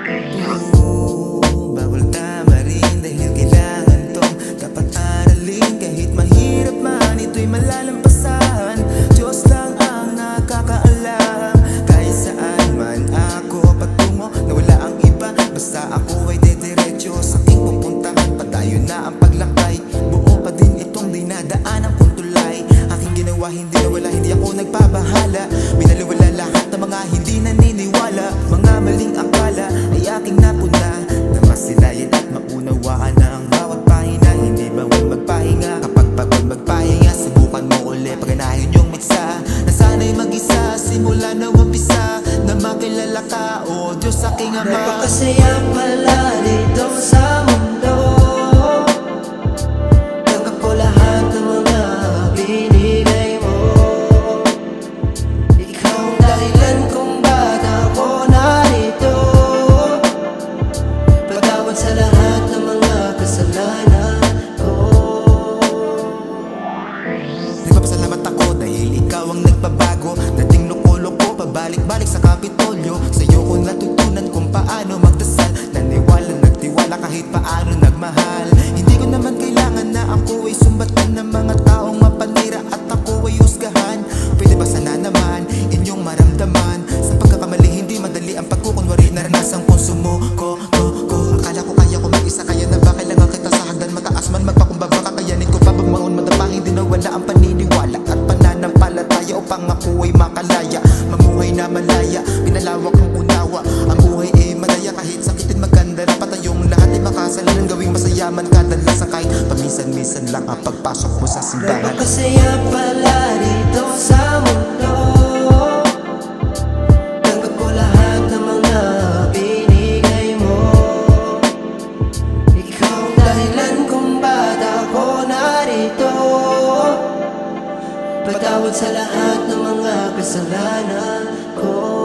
Bawal tamarin dahil kailangan tong dapat aralin. Kahit mahirap man, ito'y malalampasan. Diyos lang ang nakakaalam. Kahit saan man ako patungo, na wala ang iba, basta ako ay dediretso sa aking pupuntahan. Padayon na ang paglakbay, buo pa din itong dinadaanan kong tulay. Aking ginawa, hindi nawala, hindi ako nagpabahala. Binaliwala lahat ng mga hindi naniniwala. Mga maling akala ay aking napuna, na masilayan at maunawaan na ang bawat pahina. Hindi bawal magpahinga, kapag pagod magpahinga. Subukan mo uli, paganahin yung miksa. Nasana'y mag-isa, simula na umpisa, na makilala ka, o Diyos aking Ama. Napakasaya pala dito sa mundo. Tanggap ko lahat ng mga binigay mo. Ikaw ang dahilan kung ba't ako narito. Patawad sa lahat ng mga kasalanan ko. Nagpapasalamat ako dahil ikaw ang nagbabago. Dating loko-loko, pabalik-balik sa Kapitolyo. Sa'yo ko natutunan kung paano magdasal. Naniwala, nagtiwala kahit paano nagmahal. Hindi ko naman kailangan na ako ay sumbatan ng mga taong mapanira at ako ay husgahan. Pwede ba sana naman inyong maramdaman, sa pagkakamali hindi madali ang pagkukunwari. Naranasan kong sumuko. Akala ko kaya ko mag-isa, kaya na ba kailangan kita sa hagdan mataas man magpakumbaba? Kakayanin ko pa bumangon madapa, hindi nawala ang paniniwala at pananampalataya upang ako ay makalaya. Mamuhay na malaya, pinalawak ang unawa. Ang buhay ay madaya, kahit sakitin maganda. Dapat tayong lahat ay makasalanan, gawing masayaman kadalasan. Kahit paminsan-minsan lang ang pagpasok mo sa simbahan. Napakasaya pala dito sa mundo. Tanggap ko lahat ng mga binigay mo. Ikaw ang dahilan kung ba't ako narito. Patawad sa lahat ng mga kasalanan ko.